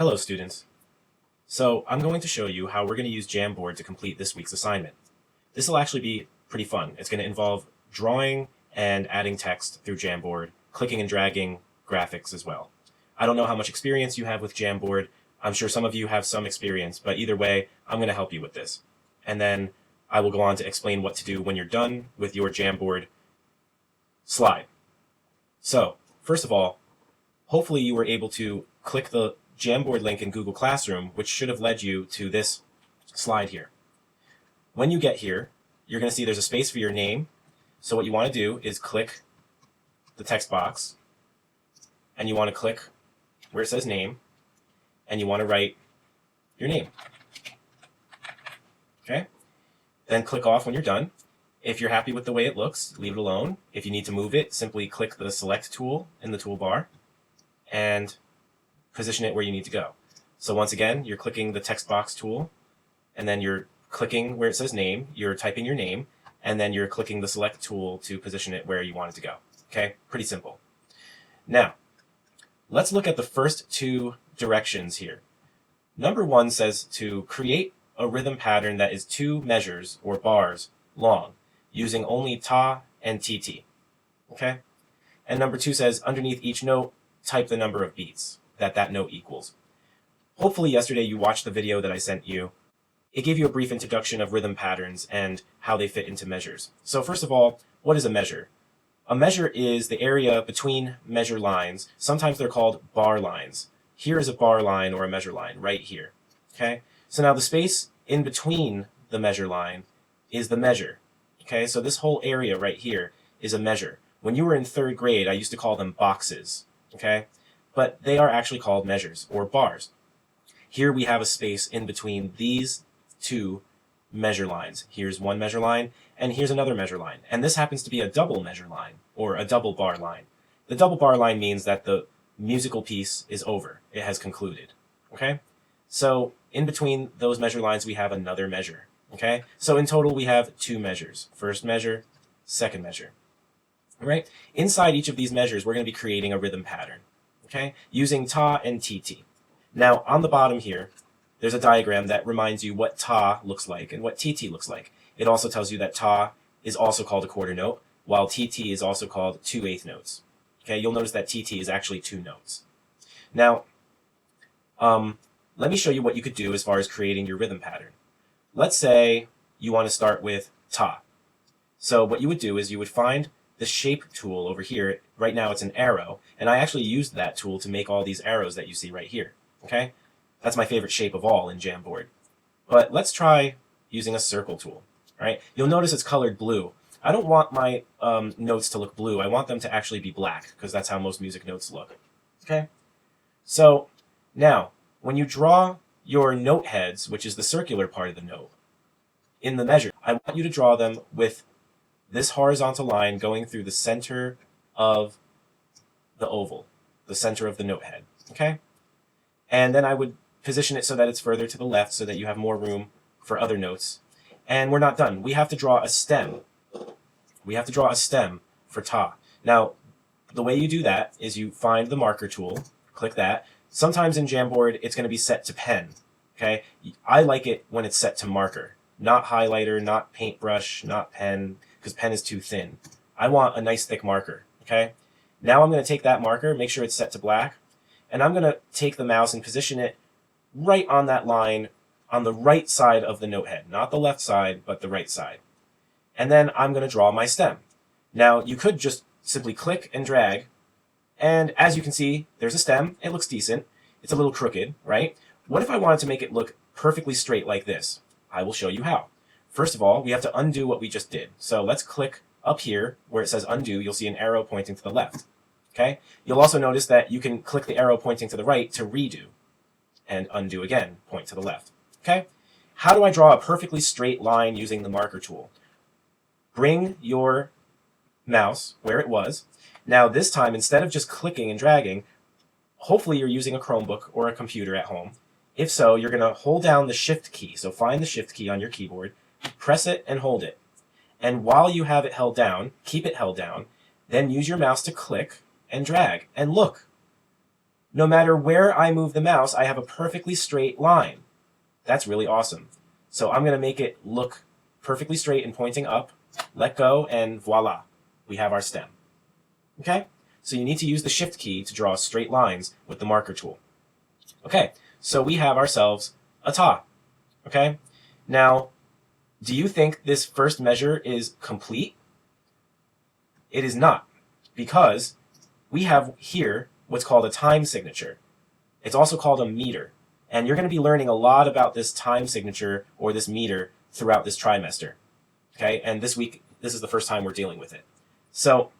Hello students. So I'm going to show you how we're going to use Jamboard to complete this week's assignment. This will actually be pretty fun. It's going to involve drawing and adding text through Jamboard, clicking and dragging graphics as well. I don't know how much experience you have with Jamboard. I'm sure some of you have some experience, but either way, I'm going to help you with this. And then I will go on to explain what to do when you're done with your Jamboard slide. So, first of all, hopefully you were able to click the Jamboard link in Google Classroom, which should have led you to this slide here. When you get here, you're going to see there's a space for your name. So what you want to do is click the text box, and you want to click where it says name, and you want to write your name. Okay? Then click off when you're done. If you're happy with the way it looks, leave it alone. If you need to move it, simply click the select tool in the toolbar and position it where you need to go. So once again, you're clicking the text box tool, and then you're clicking where it says name, you're typing your name, and then you're clicking the select tool to position it where you want it to go. Okay, pretty simple. Now, let's look at the first two directions here. Number one says to create a rhythm pattern that is 2 measures or bars long, using only ta and tt. Okay? And number 2 says underneath each note, type the number of beats that note equals. Hopefully yesterday you watched the video that I sent you. It gave you a brief introduction of rhythm patterns and how they fit into measures. So first of all, what is a measure? A measure is the area between measure lines. Sometimes they're called bar lines. Here is a bar line or a measure line right here. Okay? So now the space in between the measure line is the measure. Okay? So this whole area right here is a measure. When you were in 3rd grade, I used to call them boxes. Okay? But they are actually called measures or bars. Here we have a space in between these 2 measure lines. Here's one measure line, and here's another measure line. And this happens to be a double measure line, or a double bar line. The double bar line means that the musical piece is over. It has concluded. Okay? So in between those measure lines, we have another measure. Okay? So in total, we have 2 measures. First measure, second measure. All right? Inside each of these measures, we're going to be creating a rhythm pattern. Okay? Using ta and tt. Now, on the bottom here, there's a diagram that reminds you what ta looks like and what tt looks like. It also tells you that ta is also called a quarter note, while tt is also called 2/8 notes. Okay, you'll notice that tt is actually 2 notes. Now, let me show you what you could do as far as creating your rhythm pattern. Let's say you want to start with ta. So what you would do is you would find the shape tool over here. Right now it's an arrow, and I actually used that tool to make all these arrows that you see right here. Okay? That's my favorite shape of all in Jamboard. But let's try using a circle tool. Right? You'll notice it's colored blue. I don't want my notes to look blue. I want them to actually be black, because that's how most music notes look. Okay? So now, when you draw your note heads, which is the circular part of the note, in the measure, I want you to draw them with this horizontal line going through the center of the oval, the center of the note head. Okay? And then I would position it so that it's further to the left so that you have more room for other notes. And we're not done. We have to draw a stem. We have to draw a stem for ta. Now, the way you do that is you find the marker tool, click that. Sometimes in Jamboard, it's going to be set to pen. Okay? I like it when it's set to marker. Not highlighter, not paintbrush, not pen, because pen is too thin. I want a nice thick marker. Okay? Now I'm going to take that marker, make sure it's set to black, and I'm going to take the mouse and position it right on that line on the right side of the note head. Not the left side, but the right side. And then I'm going to draw my stem. Now, you could just simply click and drag, and as you can see, there's a stem. It looks decent. It's a little crooked, right? What if I wanted to make it look perfectly straight like this? I will show you how. First of all, we have to undo what we just did. So let's click up here where it says undo. You'll see an arrow pointing to the left. Okay? You'll also notice that you can click the arrow pointing to the right to redo, and undo again, point to the left. Okay? How do I draw a perfectly straight line using the marker tool? Bring your mouse where it was. Now this time, instead of just clicking and dragging, hopefully you're using a Chromebook or a computer at home. If so, you're going to hold down the shift key. So find the shift key on your keyboard, press it and hold it. And while you have it held down, keep it held down, then use your mouse to click and drag. And look, no matter where I move the mouse, I have a perfectly straight line. That's really awesome. So I'm going to make it look perfectly straight and pointing up, let go, and voila, we have our stem. Okay? So you need to use the shift key to draw straight lines with the marker tool. Okay, so we have ourselves a ta. Okay? Now, do you think this first measure is complete? It is not, because we have here what's called a time signature. It's also called a meter. And you're going to be learning a lot about this time signature or this meter throughout this trimester. Okay, and this week, this is the first time we're dealing with it. So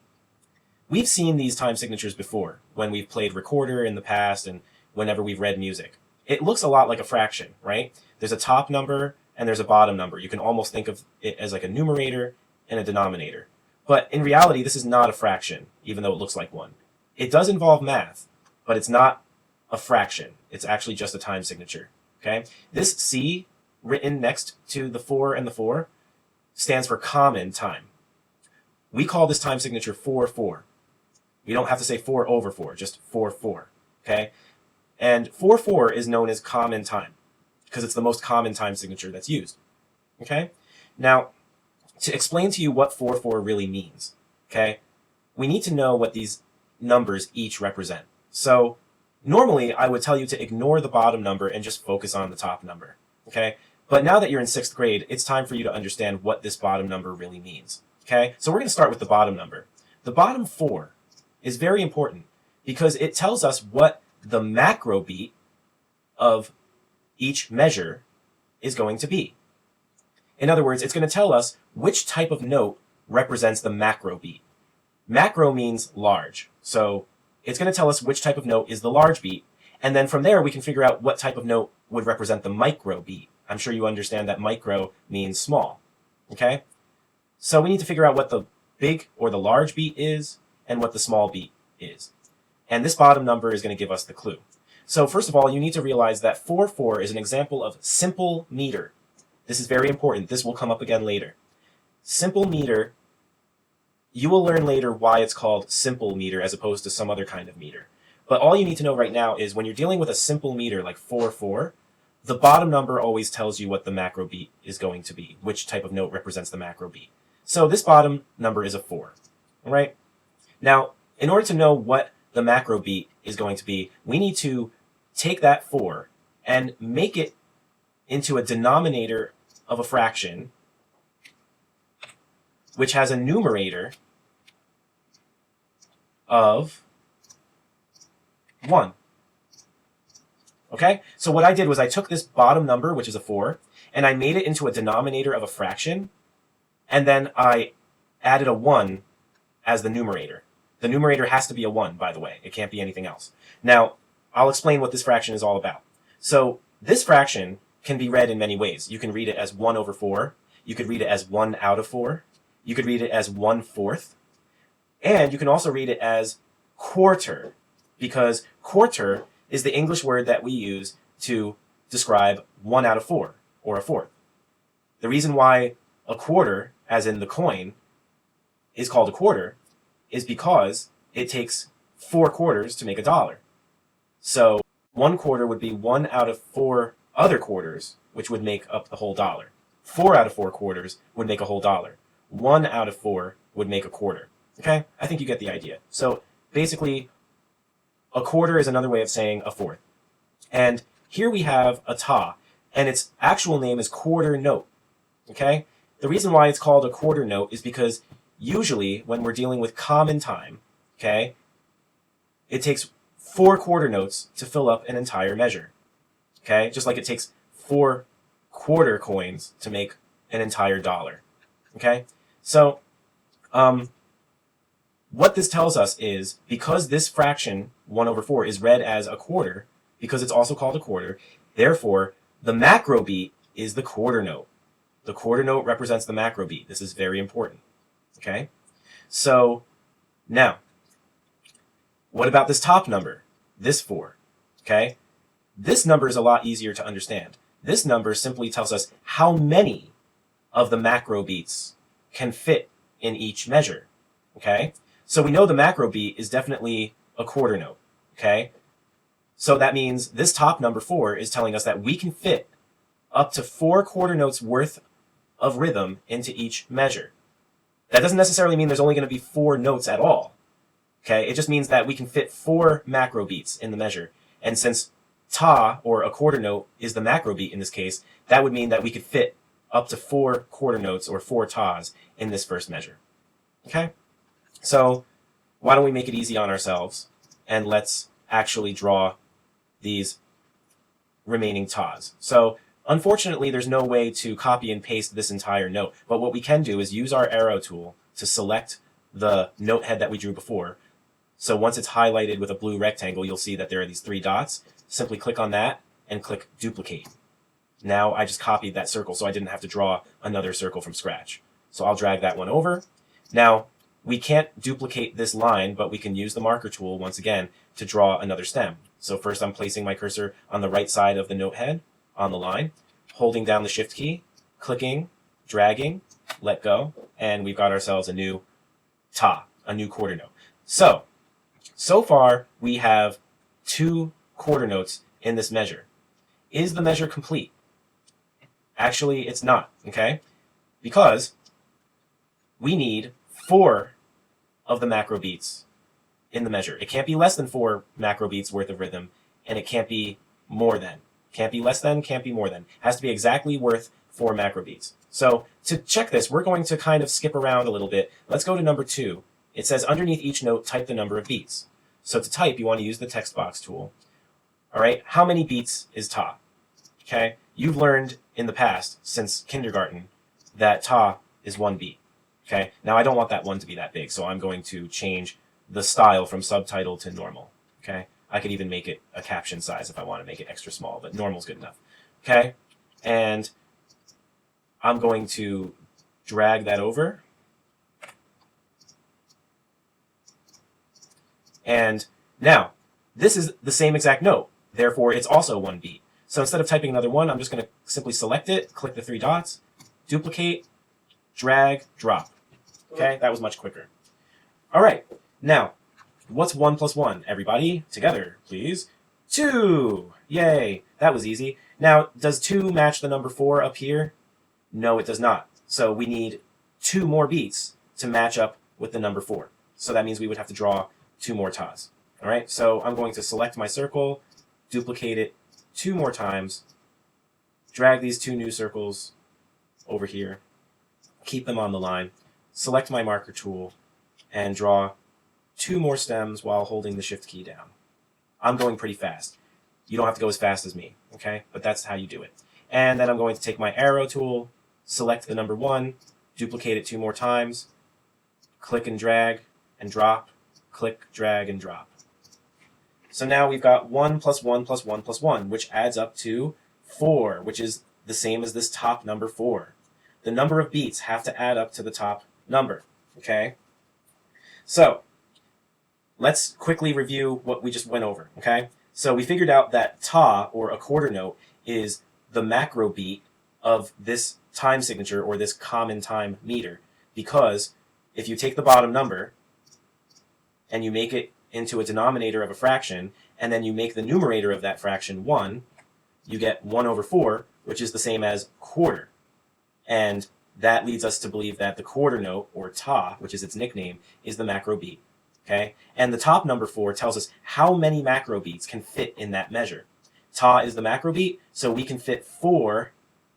we've seen these time signatures before when we've played recorder in the past and whenever we've read music. It looks a lot like a fraction, right? There's a top number and there's a bottom number. You can almost think of it as like a numerator and a denominator. But in reality, this is not a fraction, even though it looks like one. It does involve math, but it's not a fraction. It's actually just a time signature. Okay? This C written next to the 4 and the 4 stands for common time. We call this time signature 4-4. We don't have to say 4 over 4, just 4-4. Okay? And 4-4 is known as common time because it's the most common time signature that's used. Okay? Now, to explain to you what 4-4 really means, okay, we need to know what these numbers each represent. So normally I would tell you to ignore the bottom number and just focus on the top number. Okay? But now that you're in 6th grade, it's time for you to understand what this bottom number really means. Okay? So we're going to start with the bottom number. The bottom 4 is very important because it tells us what the macrobeat of each measure is going to be. In other words, it's going to tell us which type of note represents the macrobeat. Macro means large. So it's going to tell us which type of note is the large beat. And then from there, we can figure out what type of note would represent the microbeat. I'm sure you understand that micro means small. Okay? So we need to figure out what the big or the large beat is and what the small beat is. And this bottom number is going to give us the clue. So first of all, you need to realize that 4-4 is an example of simple meter. This is very important. This will come up again later. Simple meter, you will learn later why it's called simple meter as opposed to some other kind of meter. But all you need to know right now is when you're dealing with a simple meter like 4-4, the bottom number always tells you what the macro beat is going to be, which type of note represents the macro beat. So this bottom number is a 4. All right? Now, in order to know what the macro beat is going to be, we need to take that 4 and make it into a denominator of a fraction which has a numerator of 1. Okay? So what I did was I took this bottom number, which is a 4, and I made it into a denominator of a fraction, and then I added a 1 as the numerator. The numerator has to be a 1, by the way. It can't be anything else. Now, I'll explain what this fraction is all about. So this fraction can be read in many ways. You can read it as 1 over 4. You could read it as 1 out of 4. You could read it as 1/4. And you can also read it as quarter, because quarter is the English word that we use to describe 1 out of 4, or a fourth. The reason why a quarter, as in the coin, is called a quarter is because it takes 4 quarters to make a dollar. So 1 quarter would be 1 out of 4 other quarters, which would make up the whole dollar. 4 out of 4 quarters would make a whole dollar. 1 out of 4 would make a quarter. Okay? I think you get the idea. So basically, a quarter is another way of saying a fourth. And here we have a ta, and its actual name is quarter note. Okay? The reason why it's called a quarter note is because usually when we're dealing with common time, okay, it takes 4 quarter notes to fill up an entire measure. Okay? Just like it takes 4 quarter coins to make an entire dollar. Okay? So, what this tells us is, because this fraction, 1 over 4, is read as a quarter, because it's also called a quarter, therefore, the macro beat is the quarter note. The quarter note represents the macro beat. This is very important. Okay? So, now, what about this top number? This 4. Okay? This number is a lot easier to understand. This number simply tells us how many of the macro beats can fit in each measure. Okay? So we know the macro beat is definitely a quarter note. Okay? So that means this top number 4 is telling us that we can fit up to 4 quarter notes worth of rhythm into each measure. That doesn't necessarily mean there's only going to be 4 notes at all. Okay, it just means that we can fit 4 macro beats in the measure. And since ta, or a quarter note, is the macro beat in this case, that would mean that we could fit up to 4 quarter notes or 4 tas in this first measure. Okay, so why don't we make it easy on ourselves and let's actually draw these remaining tas. So unfortunately, there's no way to copy and paste this entire note, but what we can do is use our arrow tool to select the note head that we drew before. So once it's highlighted with a blue rectangle, you'll see that there are these 3 dots. Simply click on that and click duplicate. Now I just copied that circle, so I didn't have to draw another circle from scratch. So I'll drag that one over. Now, we can't duplicate this line, but we can use the marker tool once again to draw another stem. So first I'm placing my cursor on the right side of the note head on the line, holding down the shift key, clicking, dragging, let go, and we've got ourselves a new ta, a new quarter note. So far we have 2 quarter notes in this measure. Is the measure complete? Actually, it's not, okay? Because we need 4 of the macro beats in the measure. It can't be less than 4 macro beats worth of rhythm, and it can't be more than. Can't be less than, can't be more than. It has to be exactly worth 4 macro beats. So to check this, we're going to kind of skip around a little bit. Let's go to number 2. It says underneath each note, type the number of beats. So to type, you want to use the text box tool. All right, how many beats is ta? Okay, you've learned in the past, since kindergarten, that ta is 1 beat. Okay, now I don't want that one to be that big, so I'm going to change the style from subtitle to normal. Okay, I could even make it a caption size if I want to make it extra small, but normal's good enough. Okay, and I'm going to drag that over. And now, this is the same exact note, therefore it's also 1 beat. So instead of typing another one, I'm just going to simply select it, click the 3 dots, duplicate, drag, drop. Okay, that was much quicker. All right, now, what's 1 plus 1? Everybody, together, please. 2! Yay, that was easy. Now, does 2 match the number 4 up here? No, it does not. So we need 2 more beats to match up with the number 4. So that means we would have to draw 2 more tas. All right, so I'm going to select my circle, duplicate it 2 more times, drag these 2 new circles over here, keep them on the line, select my marker tool, and draw 2 more stems while holding the shift key down. I'm going pretty fast. You don't have to go as fast as me, okay? But that's how you do it. And then I'm going to take my arrow tool, select the number 1, duplicate it 2 more times, click and drag and drop, click, drag, and drop. So now we've got 1 plus 1 plus 1 plus 1, which adds up to 4, which is the same as this top number 4. The number of beats have to add up to the top number, okay? So let's quickly review what we just went over, okay? So we figured out that ta, or a quarter note, is the macro beat of this time signature, or this common time meter, because if you take the bottom number and you make it into a denominator of a fraction, and then you make the numerator of that fraction 1, you get 1 over 4, which is the same as quarter. And that leads us to believe that the quarter note, or ta, which is its nickname, is the macro beat. Okay? And the top number 4 tells us how many macro beats can fit in that measure. Ta is the macro beat, so we can fit 4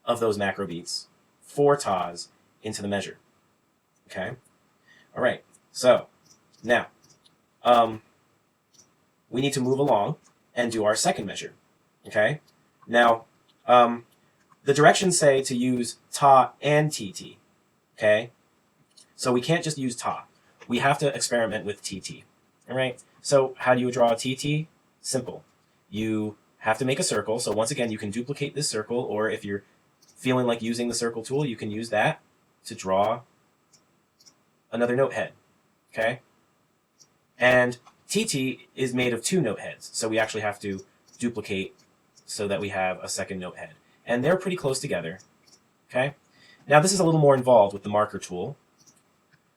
of those macro beats, 4 tas, into the measure. Okay? All right. So now, we need to move along and do our second measure. Okay? Now, the directions say to use ta and tt. Okay? So we can't just use ta. We have to experiment with tt. All right? So how do you draw a tt? Simple. You have to make a circle. So once again, you can duplicate this circle, or if you're feeling like using the circle tool, you can use that to draw another note head. Okay? And tt is made of 2 note heads, so we actually have to duplicate so that we have a second note head. And they're pretty close together. Okay? Now this is a little more involved with the marker tool.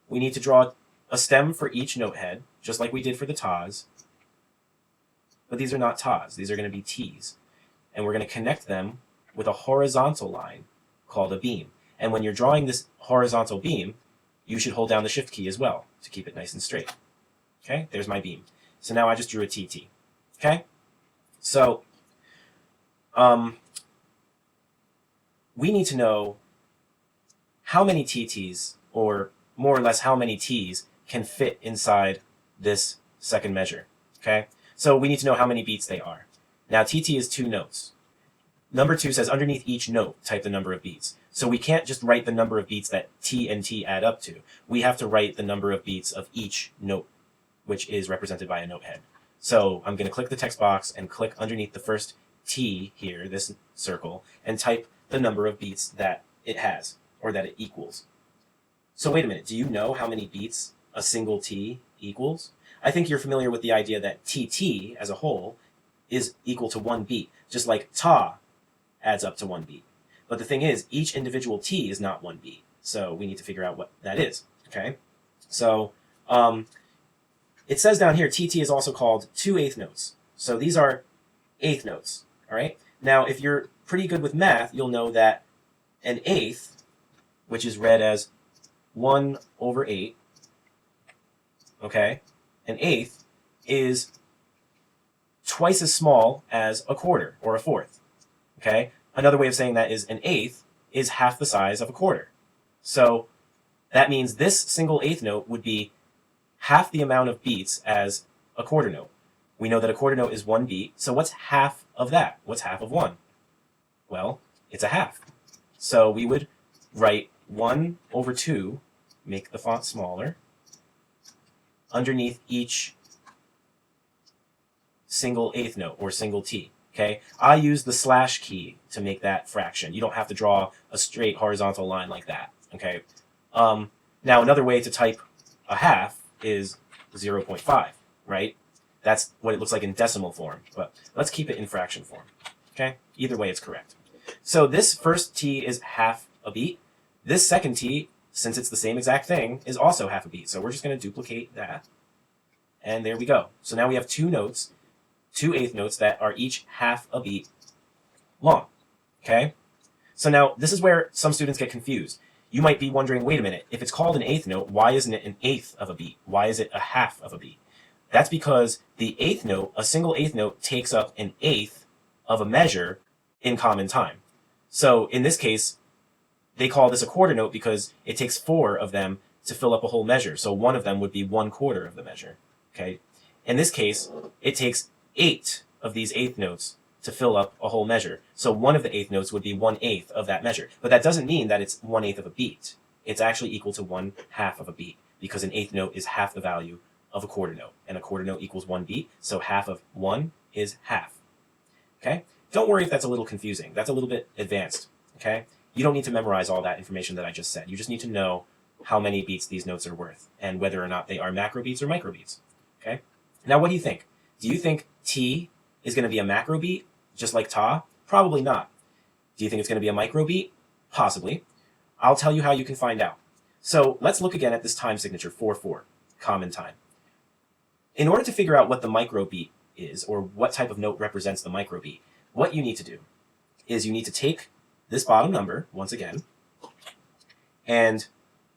We need to draw a stem for each note head, just like we did for the tas. but these are not tas. These are going to be t's. And we're going to connect them with a horizontal line called a beam. And when you're drawing this horizontal beam, you should hold down the shift key as well to keep it nice and straight. Okay, there's my beam. So now I just drew a TT. Okay, so we need to know how many TTs, or more or less how many T's, can fit inside this second measure. Okay, so we need to know how many beats they are. Now TT is 2 notes. Number 2 says underneath each note, type the number of beats. So we can't just write the number of beats that T and T add up to. We have to write the number of beats of each note, which is represented by a note head. So I'm going to click the text box and click underneath the first T here, this circle, and type the number of beats that it has, or that it equals. So wait a minute, do you know how many beats a single T equals? I think you're familiar with the idea that TT as a whole is equal to 1 beat, just like ta adds up to 1 beat. But the thing is, each individual T is not 1 beat, so we need to figure out what that is, okay? So it says down here, TT is also called 2 eighth notes. So these are eighth notes, all right? Now, if you're pretty good with math, you'll know that an eighth, which is read as 1/8, okay? An eighth is twice as small as a quarter or a fourth, okay? Another way of saying that is an eighth is half the size of a quarter. So that means this single eighth note would be half the amount of beats as a quarter note. We know that a quarter note is 1 beat, so what's half of that? What's half of 1? Well, it's a half. So we would write 1/2, make the font smaller, underneath each single eighth note, or single T. Okay, I use the slash key to make that fraction. You don't have to draw a straight horizontal line like that. Okay. Now another way to type a half is 0.5, right? That's what it looks like in decimal form, but let's keep it in fraction form. Okay, either way it's correct. So this first T is half a beat. This second T, since it's the same exact thing, is also half a beat. So we're just going to duplicate that, and there we go. So now we have 2 notes, 2 eighth notes that are each half a beat long. Okay? So now this is where some students get confused. You might be wondering, wait a minute, if it's called an eighth note, why isn't it an eighth of a beat? Why is it a half of a beat? That's because the eighth note, a single eighth note, takes up an eighth of a measure in common time. So in this case, they call this a quarter note because it takes 4 of them to fill up a whole measure. So one of them would be 1/4 of the measure. Okay? In this case, it takes 8 of these eighth notes to fill up a whole measure. So one of the eighth notes would be 1/8 of that measure. But that doesn't mean that it's 1/8 of a beat. It's actually equal to 1/2 of a beat, because an eighth note is half the value of a quarter note, and a quarter note equals 1 beat, so half of 1 is half. Okay? Don't worry if that's a little confusing. That's a little bit advanced. Okay? You don't need to memorize all that information that I just said. You just need to know how many beats these notes are worth, and whether or not they are macrobeats or microbeats. Okay? Now, what do you think? Do you think T is going to be a macrobeat, just like ta? Probably not. Do you think it's going to be a microbeat? Possibly. I'll tell you how you can find out. So let's look again at this time signature, 4/4, common time. In order to figure out what the microbeat is, or what type of note represents the microbeat, what you need to do is you need to take this bottom number, once again, and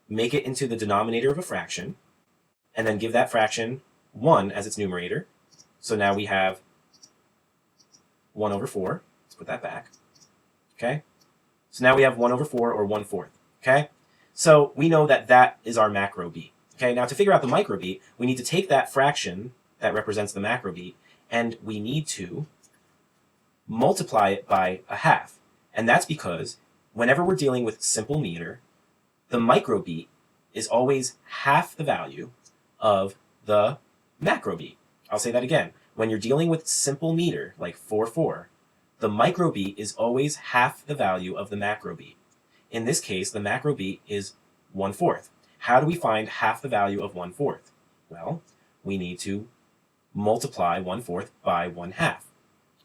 make it into the denominator of a fraction, and then give that fraction 1 as its numerator. So now we have 1/4. Let's put that back. Okay? So now we have 1/4, or 1/4. Okay? So we know that that is our macrobeat. Okay? Now to figure out the microbeat, we need to take that fraction that represents the macrobeat, and we need to multiply it by a half. And that's because whenever we're dealing with simple meter, the microbeat is always half the value of the macrobeat. I'll say that again. When you're dealing with simple meter, like 4/4, the microbeat is always half the value of the macrobeat. In this case, the macrobeat is 1/4. How do we find half the value of 1/4? Well, we need to multiply 1/4 by 1/2.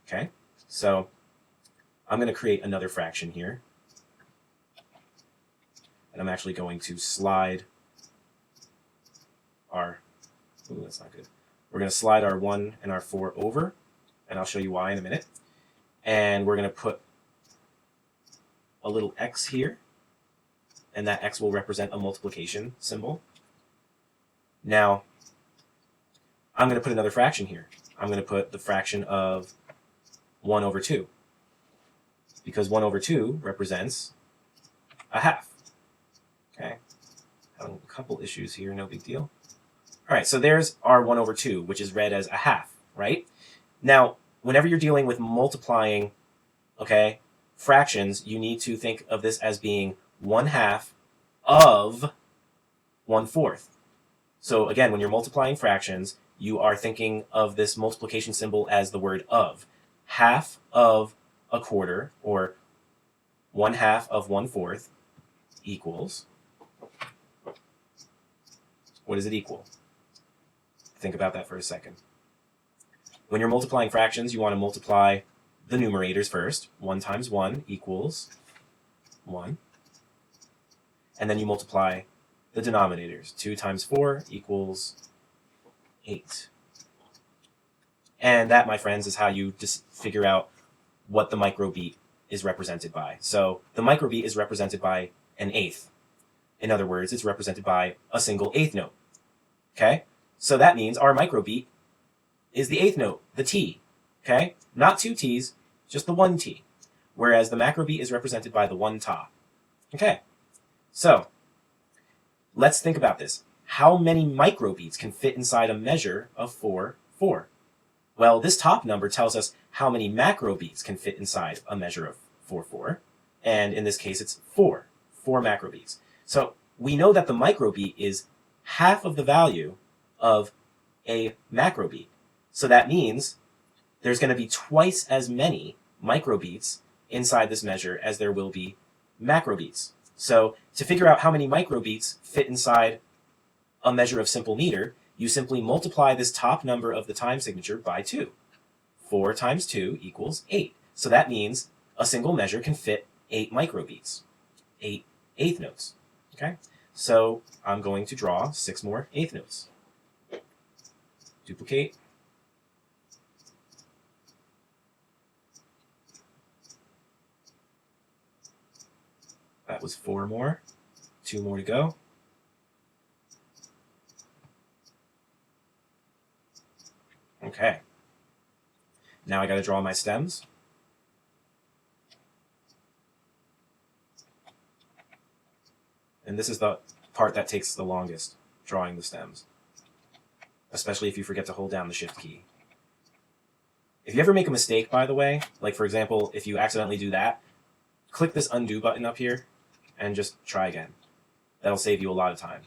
Okay? So I'm going to create another fraction here. And I'm actually going to slide our... Ooh, that's not good. We're going to slide our 1 and our 4 over, and I'll show you why in a minute. And we're going to put a little x here, and that x will represent a multiplication symbol. Now, I'm going to put another fraction here. I'm going to put the fraction of 1 over 2, because 1 over 2 represents a half. Okay, having a couple issues here, no big deal. All right, so there's our 1 over 2, which is read as a half, right? Now, whenever you're dealing with multiplying, okay, fractions, you need to think of this as being 1/2 of 1/4. So again, when you're multiplying fractions, you are thinking of this multiplication symbol as the word of. Half of a quarter, or 1/2 of 1/4, equals, what does it equal? Think about that for a second. When you're multiplying fractions, you want to multiply the numerators first. 1 times 1 equals 1. And then you multiply the denominators. 2 times 4 equals 8. And that, my friends, is how you just figure out what the microbeat is represented by. So the microbeat is represented by an eighth. In other words, it's represented by a single eighth note. Okay? So that means our microbeat is the eighth note, the T. Okay? Not 2 T's, just the 1 T. Whereas the macrobeat is represented by the 1 Ta. Okay? So, let's think about this. How many microbeats can fit inside a measure of 4/4? Well, this top number tells us how many macrobeats can fit inside a measure of 4/4. And in this case, it's 4 macrobeats. So we know that the microbeat is half of the value of a macrobeat. So that means there's going to be twice as many microbeats inside this measure as there will be macrobeats. So to figure out how many microbeats fit inside a measure of simple meter, you simply multiply this top number of the time signature by 2. 4 times 2 equals 8. So that means a single measure can fit 8 microbeats, 8 eighth notes. Okay? So I'm going to draw 6 more eighth notes. Duplicate. That was 4 more. 2 more to go. Okay. Now I got to draw my stems. And this is the part that takes the longest, drawing the stems. Especially if you forget to hold down the shift key. If you ever make a mistake, by the way, like for example, if you accidentally do that, click this undo button up here and just try again. That'll save you a lot of time.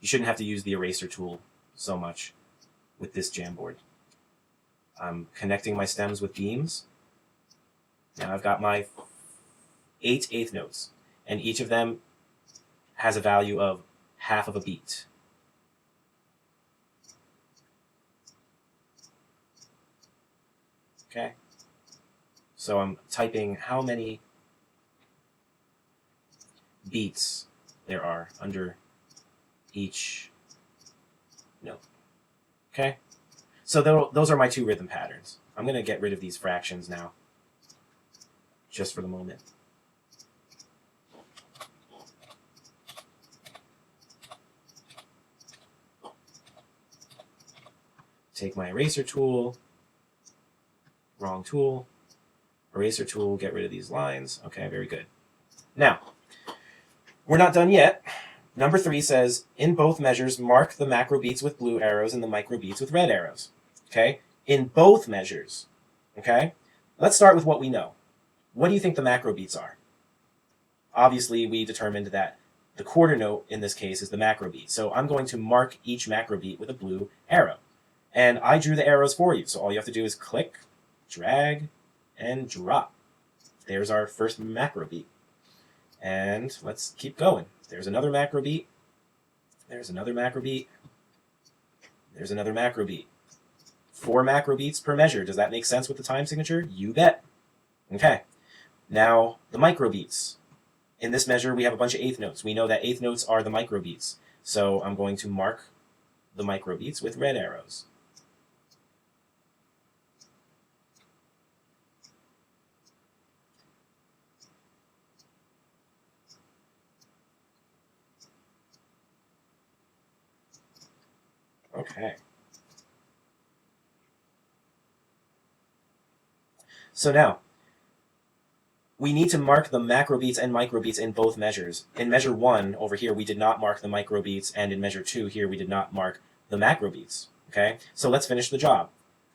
You shouldn't have to use the eraser tool so much with this Jamboard. I'm connecting my stems with beams. Now I've got my 8 eighth notes, and each of them has a value of half of a beat. Okay? So I'm typing how many beats there are under each note. Okay? So those are my 2 rhythm patterns. I'm going to get rid of these fractions now, just for the moment. Take my eraser tool, wrong tool, eraser tool, get rid of these lines. Okay, very good. Now, we're not done yet. Number 3 says, in both measures, mark the macrobeats with blue arrows and the microbeats with red arrows. Okay? In both measures. Okay? Let's start with what we know. What do you think the macrobeats are? Obviously, we determined that the quarter note in this case is the macrobeat. So I'm going to mark each macrobeat with a blue arrow. And I drew the arrows for you. So all you have to do is click, drag, and drop. There's our first macrobeat. And let's keep going. There's another macrobeat. There's another macrobeat. There's another macrobeat. 4 macrobeats per measure. Does that make sense with the time signature? You bet. Okay. Now, the microbeats. In this measure, we have a bunch of eighth notes. We know that eighth notes are the microbeats. So I'm going to mark the microbeats with red arrows. Okay. So now, we need to mark the macrobeats and microbeats in both measures. In measure 1, over here, we did not mark the microbeats, and in measure 2, here, we did not mark the macrobeats. Okay? So let's finish the job.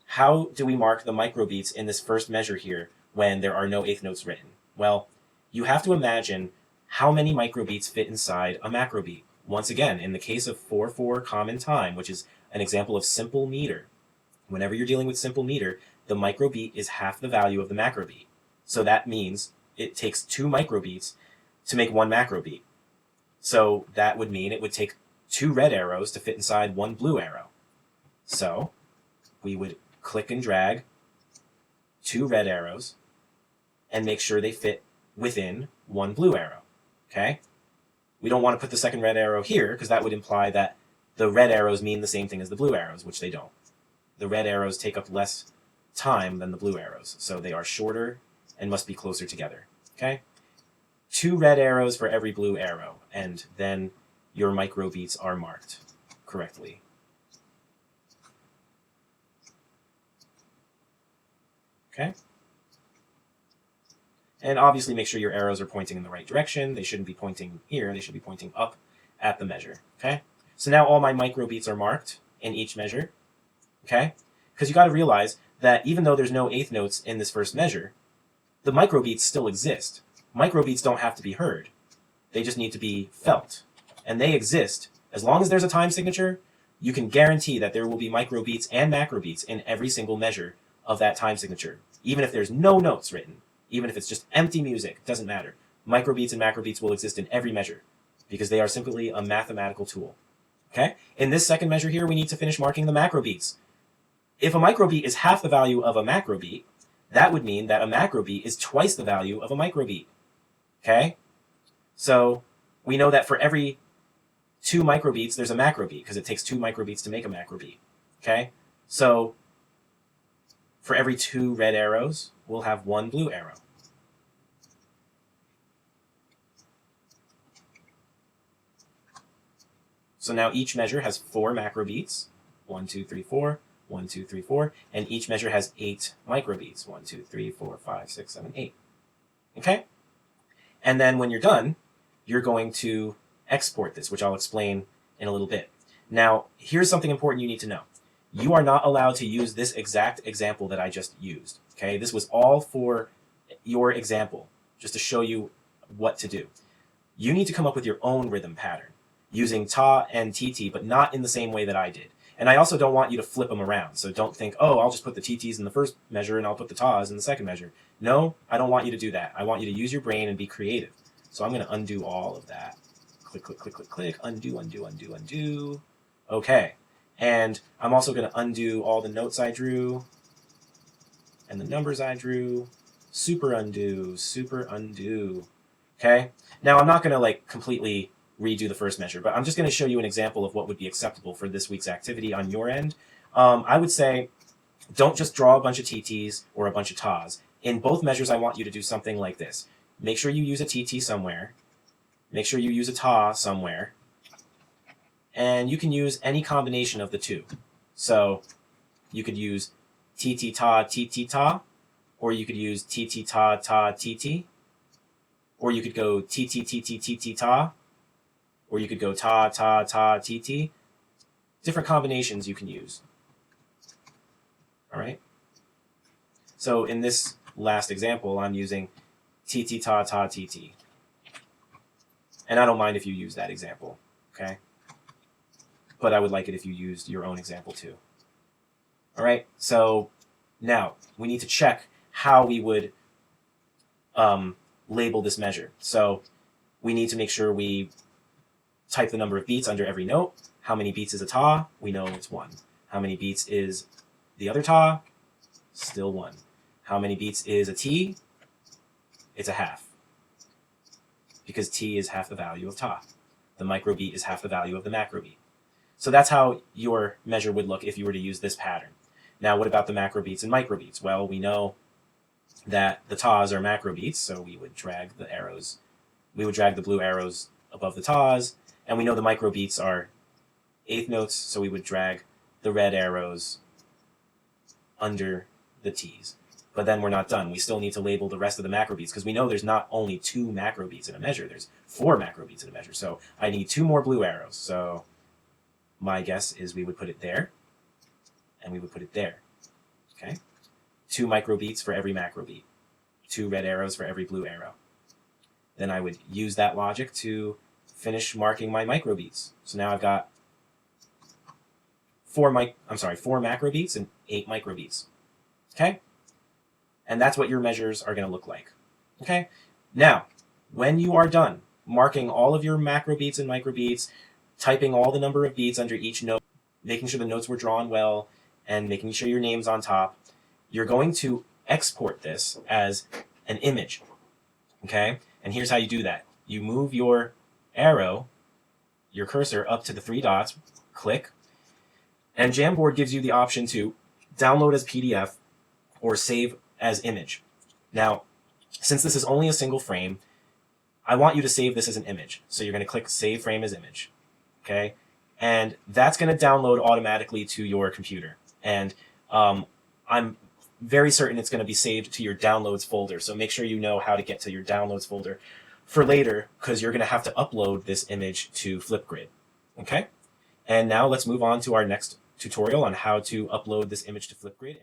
How do we mark the microbeats in this first measure here when there are no eighth notes written? Well, you have to imagine how many microbeats fit inside a macrobeat. Once again, in the case of 4/4 common time, which is an example of simple meter, whenever you're dealing with simple meter, the microbeat is half the value of the macrobeat. So that means it takes 2 microbeats to make 1 macrobeat. So that would mean it would take 2 red arrows to fit inside 1 blue arrow. So we would click and drag 2 red arrows and make sure they fit within 1 blue arrow. Okay? We don't want to put the second red arrow here because that would imply that the red arrows mean the same thing as the blue arrows, which they don't. The red arrows take up less time than the blue arrows, so they are shorter and must be closer together. Okay? 2 red arrows for every blue arrow, and then your microbeats are marked correctly. Okay? And obviously make sure your arrows are pointing in the right direction. They shouldn't be pointing here. They should be pointing up at the measure. Okay? So now all my microbeats are marked in each measure. Okay? Because you got to realize that even though there's no eighth notes in this first measure, the microbeats still exist. Microbeats don't have to be heard. They just need to be felt. And they exist. As long as there's a time signature, you can guarantee that there will be microbeats and macrobeats in every single measure of that time signature. Even if there's no notes written, even if it's just empty music, it doesn't matter. Microbeats and macrobeats will exist in every measure because they are simply a mathematical tool. Okay? In this second measure here, we need to finish marking the macrobeats. If a microbeat is half the value of a macrobeat, that would mean that a macrobeat is twice the value of a microbeat. Okay? So we know that for every 2 microbeats, there's a macrobeat because it takes 2 microbeats to make a macrobeat. Okay? So for every 2 red arrows, we'll have 1 blue arrow. So now each measure has 4 macrobeats. 1, 2, 3, 4. 1, 2, 3, 4. And each measure has 8 microbeats. 1, 2, 3, 4, 5, 6, 7, 8. Okay? And then when you're done, you're going to export this, which I'll explain in a little bit. Now, here's something important you need to know. You are not allowed to use this exact example that I just used. Okay? This was all for your example, just to show you what to do. You need to come up with your own rhythm pattern using ta and tt, but not in the same way that I did. And I also don't want you to flip them around. So don't think, oh, I'll just put the TTs in the first measure and I'll put the tas in the second measure. No, I don't want you to do that. I want you to use your brain and be creative. So I'm going to undo all of that. Click, click, click, click, click. Undo, undo, undo, undo. Okay. And I'm also going to undo all the notes I drew and the numbers I drew. Super undo, super undo. Okay? Now I'm not going to like completely redo the first measure, but I'm just going to show you an example of what would be acceptable for this week's activity on your end. I would say don't just draw a bunch of TTs or a bunch of tas. In both measures, I want you to do something like this. Make sure you use a TT somewhere. Make sure you use a ta somewhere. And you can use any combination of the two. So you could use TT ta, TT ta, or you could use TT ta, ta, TT, or you could go TT, TT, TT ta, or you could go ta, ta, ta, TT. Different combinations you can use. All right? So in this last example, I'm using TT, ta, ta, TT. And I don't mind if you use that example, okay? But I would like it if you used your own example too. All right? So now we need to check how we would label this measure. So we need to make sure we type the number of beats under every note. How many beats is a ta? We know it's 1. How many beats is the other ta? Still 1. How many beats is a t? It's a half. Because t is half the value of ta. The microbeat is half the value of the macrobeat. So that's how your measure would look if you were to use this pattern. Now, what about the macrobeats and microbeats? Well, we know that the tas are macrobeats, so we would drag the arrows. We would drag the blue arrows above the tas. And we know the microbeats are eighth notes, so we would drag the red arrows under the T's. But then we're not done. We still need to label the rest of the macrobeats because we know there's not only 2 macrobeats in a measure, there's 4 macrobeats in a measure. So I need 2 more blue arrows. So my guess is we would put it there and we would put it there. Okay? 2 microbeats for every macrobeat. 2 red arrows for every blue arrow. Then I would use that logic to finish marking my microbeats. So now I've got 4 macrobeats and 8 microbeats. Okay? And that's what your measures are going to look like. Okay? Now, when you are done marking all of your macrobeats and microbeats, typing all the number of beats under each note, making sure the notes were drawn well, and making sure your name's on top, you're going to export this as an image. Okay? And here's how you do that. You move your arrow, your cursor, up to the 3 dots, click, and Jamboard gives you the option to download as PDF or save as image. Now, since this is only a single frame, I want you to save this as an image. So you're going to click Save Frame as Image. Okay? And that's going to download automatically to your computer. And I'm very certain it's going to be saved to your downloads folder. So make sure you know how to get to your downloads folder for later, because you're going to have to upload this image to Flipgrid. Okay? And now let's move on to our next tutorial on how to upload this image to Flipgrid.